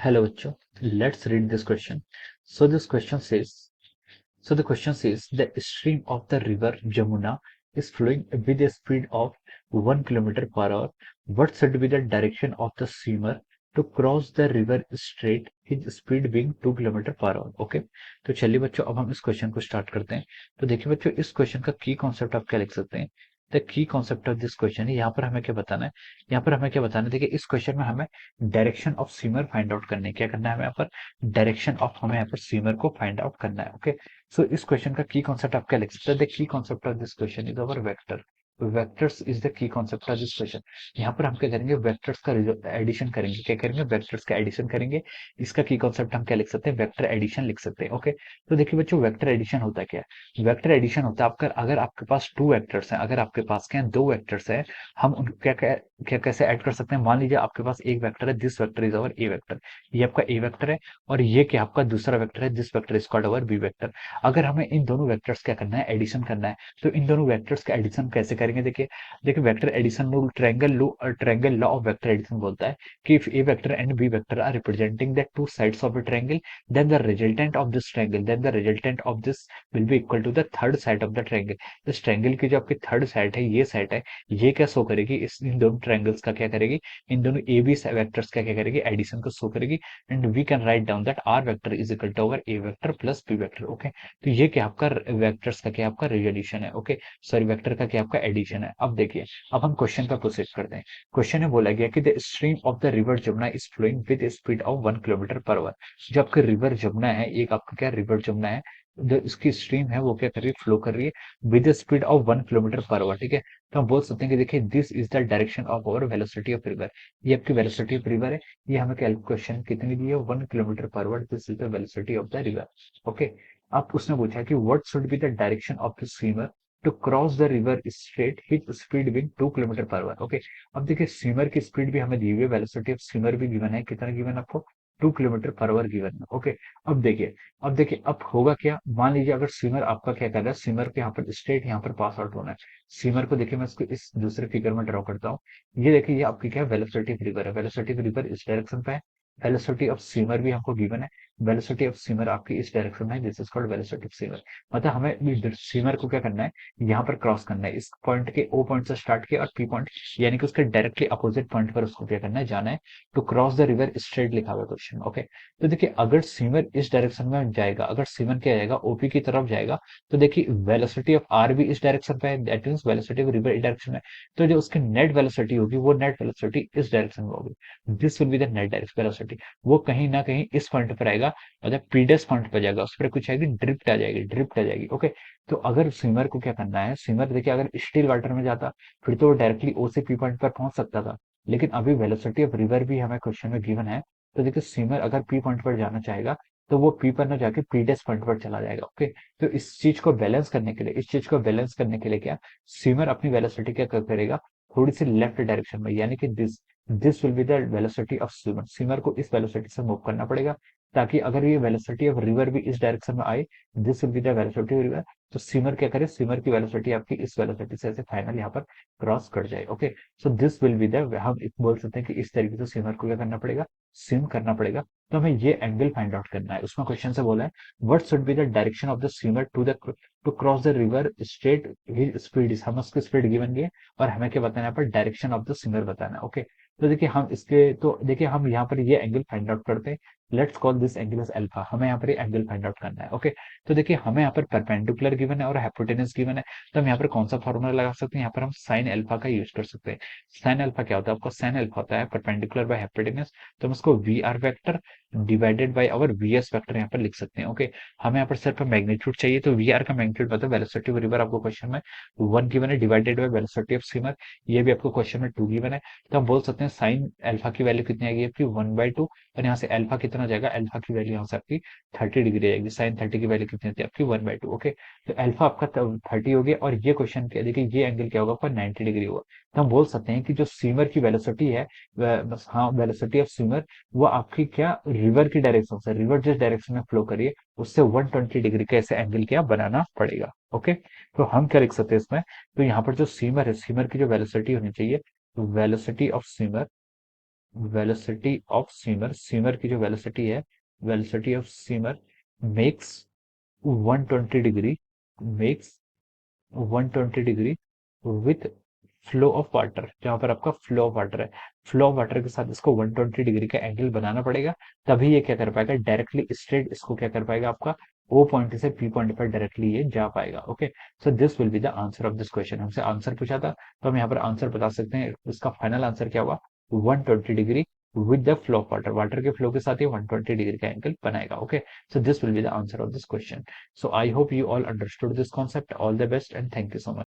Hello, bachcho. Let's read this question. So this question says, so the question says the stream of the river Jamuna is flowing with a speed of 1 kilometer per hour. What should be the direction of the swimmer to cross the river straight, his speed being 2 kilometre per hour? Okay, तो चलिए बच्चों, अब हम इस question को start करते हैं। तो देखिए बच्चों, इस क्वेश्चन का की कॉन्सेप्ट आप क्या लिख सकते हैं? The key concept of this question है, यहाँ पर हमें क्या बताना है? यहाँ पर हमें क्या बताना है? देखिए, इस क्वेश्चन में हमें direction of swimmer find out करने, क्या करना है हमें यहाँ पर? डायरेक्शन ऑफ हमें यहाँ पर स्विमर को फाइंड आउट करना है। ओके, सो इस क्वेश्चन का की कॉन्सेप्ट आप क्या लिख सकते हैं? The key concept of this question is our vector. Vectors is the key concept of this question. यहाँ पर हम क्या करेंगे? वेक्टर्स का एडिशन करेंगे। क्या करेंगे? वेक्टर्स का एडिशन करेंगे। इसका की कॉन्सेप्ट हम क्या लिख सकते हैं? वेक्टर एडिशन लिख सकते हैं। ओके, तो देखिए बच्चों, वेक्टर एडिशन होता क्या है? वेक्टर एडिशन होता है आपका, अगर आपके पास टू वेक्टर्स हैं, अगर आपके पास क्या है, दो वेक्टर्स हैं, हम उन क्या क्या क्या कैसे ऐड कर सकते हैं? मान लीजिए आपके पास एक वेक्टर है, this vector is our A vector, ये आपका ए वेक्टर है, और ये क्या आपका दूसरा वेक्टर है, this vector is called our B vector. अगर हमें इन दोनों वेक्टर्स क्या करना है? एडिशन करना है। तो इन दोनों वेक्टर्स का एडिशन कैसे करेंगे? देखिए देखिए, vector addition rule, triangle law of vector addition बोलता है कि if A vector and B vector are representing the two sides of a triangle, then the resultant of this will be equal to the third side of the triangle। इस triangle की जो आपकी third side है, ये side है, ये क्या show करेगी? इस इन दोनों ट्रायंगल्स का क्या करेगी? इन दोनों ए बी वेक्टर्स का क्या करेगी? एडिशन को शो करेगी। And we can write down that R vector is equal to our A vector plus B vector. Okay, तो ये क्या आपका वेक्टर्स का क्या आपका रिजोल्यूशन है? ओके, सॉरी, वेक्टर का क्या आपका एडिशन है। अब देखिए, अब हम क्वेश्चन का प्रोसेस करते हैं। क्वेश्चन में बोला गया कि the stream of the river Jamuna is flowing with speed of 1 kilometre per hour. जो आपकी रिवर जमुना है, एक आपका क्या रिवर जमुना है, जो इसकी स्ट्रीम है वो क्या कर रही है? फ्लो कर रही है with speed of 1 kilometre per our. ठीक है, तो हम बोल सकते हैं कि देखिए, this is the direction of our velocity of river. ये आपकी वेलोसिटी ऑफ रिवर है। ये हमें क्वेश्चन कितनी दी है? 1 kilometre per hour. This is the velocity of the river. Okay, अब उसने पूछा कि what should be the direction of the swimmer to cross the river straight, his speed being 2 kilometre per hour. Okay, अब देखिए, swimmer की speed भी हमें दी हुई है, वेलोसिटी ऑफ स्विमर भी गिवन है। कितना गिवन आपको? 2 किलोमीटर पर आवर गिवन है। ओके, अब देखिए अब होगा क्या? मान लीजिए अगर स्विमर आपका क्या कर रहा है, स्विमर को यहाँ पर स्ट्रेट यहाँ पर पास आउट होना है। स्विमर को देखिए, मैं इसको इस दूसरे फिगर में ड्रॉ करता हूँ। ये देखिए, ये आपकी क्या है? वेलोसिटी ऑफ रिवर है। वेलोसिटी ऑफ रिवर इस डायरेक्शन पे है। वेलोसिटी ऑफ स्विमर भी हमको गिवन है। वेलोसिटी ऑफ स्विमर आपकी इस डायरेक्शन में है। This is called velocity of swimmer. मतलब हमें स्विमर को क्या करना है? यहाँ पर क्रॉस करना है। इस पॉइंट के ओ पॉइंट से स्टार्ट किया और पी पॉइंट, यानी कि उसके डायरेक्टली अपोजिट पॉइंट पर उसको क्या करना है? जाना है। To cross the river straight लिखा हुआ है क्वेश्चन। ओके, तो देखिए, अगर स्विमर इस डायरेक्शन में जाएगा, अगर स्विमर क्या जाएगा? ओपी की तरफ जाएगा, तो देखिए वेलोसिटी ऑफ आर भी इस डायरेक्शन पे है, that means velocity of river इस डायरेक्शन में। तो जो उसकी नेट वेलोसिटी होगी, वो नेट वेलोसिटी इस डायरेक्शन में होगी। This will be the net direct velocity. वो कहीं ना कहीं इस पॉइंट पर आएगा, मतलब पीडस पॉइंट पर जाएगा, उस पर कुछ आएगी, ड्रिफ्ट आ जाएगी, ड्रिफ्ट आ जाएगी। ओके, तो अगर स्विमर को क्या करना है? स्विमर देखिए, अगर स्टिल वाटर में जाता, फिर तो वो डायरेक्टली ओ से पी पॉइंट पर पहुंच सकता था। लेकिन अभी वेलोसिटी ऑफ रिवर भी हमें क्वेश्चन में गिवन है। तो देखिए, स्विमर अगर पी पॉइंट पर जाना चाहेगा, तो वो पी पर ना जाके पी डैश पॉइंट पर चला जाएगा। ओके, तो इस चीज को बैलेंस करने के लिए क्या स्विमर अपनी वेलोसिटी क्या करेगा? थोड़ी सी लेफ्ट डायरेक्शन में, यानी कि this will be the velocity of swimmer. Swimmer को इस वेलोसिटी से मूव करना पड़ेगा, ताकि अगर ये वेलोसिटी ऑफ रिवर भी इस डायरेक्शन में आए, this will be the velocity of river, तो स्विमर क्या करे? स्विमर की वेलोसिटी आपकी इस वेलोसिटी से ऐसे फाइनल यहाँ पर क्रॉस कर जाए। Okay, so this will be the, हम बोल सकते हैं कि इस तरीके से स्विमर को क्या करना पड़ेगा? स्विम करना पड़ेगा। तो हमें ये एंगल फाइंड आउट करना है। उसमें क्वेश्चन से बोला है what should be the direction of the swimmer to cross the river straight, his speed is, हम उसकी स्पीड गिवन है, और हमें क्या बताना है? यहाँ पर डायरेक्शन ऑफ द स्विमर बताना है। ओके, तो देखिए, हम यहाँ पर ये एंगल फाइंड आउट करते हैं। Let's call this angle as alpha. हमें यहाँ पर ये एंगल फाइंड आउट करना है। ओके, तो देखिए, हमें यहाँ पर परपेंडिकुलर गिवन है और हाइपोटेनस गिवन है। तो हम यहाँ पर कौन सा फॉर्मूला लगा सकते हैं? यहाँ पर हम साइन अल्फा का यूज कर सकते हैं। साइन अल्फा क्या होता है? आपका साइन अल्फा होता है परपेंडिकुलर बाय हाइपोटेनस। तो हम इसको V R vector divided by our V S vector यहाँ पर लिख सकते हैं। ओके, हमें यहाँ पर सिर्फ मैग्नीट्यूड चाहिए, तो वी आर का मैग्नीट्यूड मतलब वेलोसिटी ऑफ रिवर आपको क्वेश्चन में 1 गिवन है, divided by velocity of swimmer, ये भी आपको क्वेश्चन में 2 गिवन है। तो हम बोल सकते हैं साइन अल्फा की वैल्यू कितनी आएगी आपकी? 1/2। और यहाँ से अल्फा कितना जाएगा? अल्फा की वैल्यू यहाँ से आपकी 30 डिग्री आएगी। साइन 30 की वैल्यू कितनी होती है आपकी? 1/2। ओके, तो अल्फा आपका 30 हो गया, और ये क्वेश्चन क्या देखिए, ये एंगल क्या होगा आपका? 90 डिग्री होगा। तो हम बोल सकते हैं कि जो स्विमर की वेलोसिटी है, बस हाँ, वेलोसिटी ऑफ स्विमर, वो आपकी क्या रिवर की डायरेक्शन से, रिवर जिस डायरेक्शन में फ्लो करिए, उससे 120 डिग्री का ऐसे एंगल क्या बनाना पड़ेगा। ओके, तो हम क्या लिख सकते हैं इसमें? तो यहाँ पर जो स्विमर है, स्विमर की जो वेलोसिटी होनी चाहिए, velocity of swimmer velocity of swimmer, swimmer की जो वेलोसिटी है, velocity of swimmer makes 120 degree, makes 120 degree with flow of water, जहां पर आपका फ्लो ऑफ वाटर है, फ्लो ऑफ वाटर के साथ इसको 120 डिग्री का एंगल बनाना पड़ेगा, तभी ये क्या कर पाएगा, डायरेक्टली स्ट्रेट इसको क्या कर पाएगा, आपका ओ पॉइंट से पी पॉइंट पर डायरेक्टली ये जा पाएगा। Okay, so this will be the answer of this question. हमसे आंसर पूछा था तो हम यहाँ पर आंसर बता सकते हैं, इसका फाइनल आंसर क्या हुआ, 120 degree with the flow of water, water के फ्लो के साथ ये 120 डिग्री का एंगल बनाएगा। Okay, so this will be the answer of this question. So I hope you all understood this concept. All the best and thank you so much.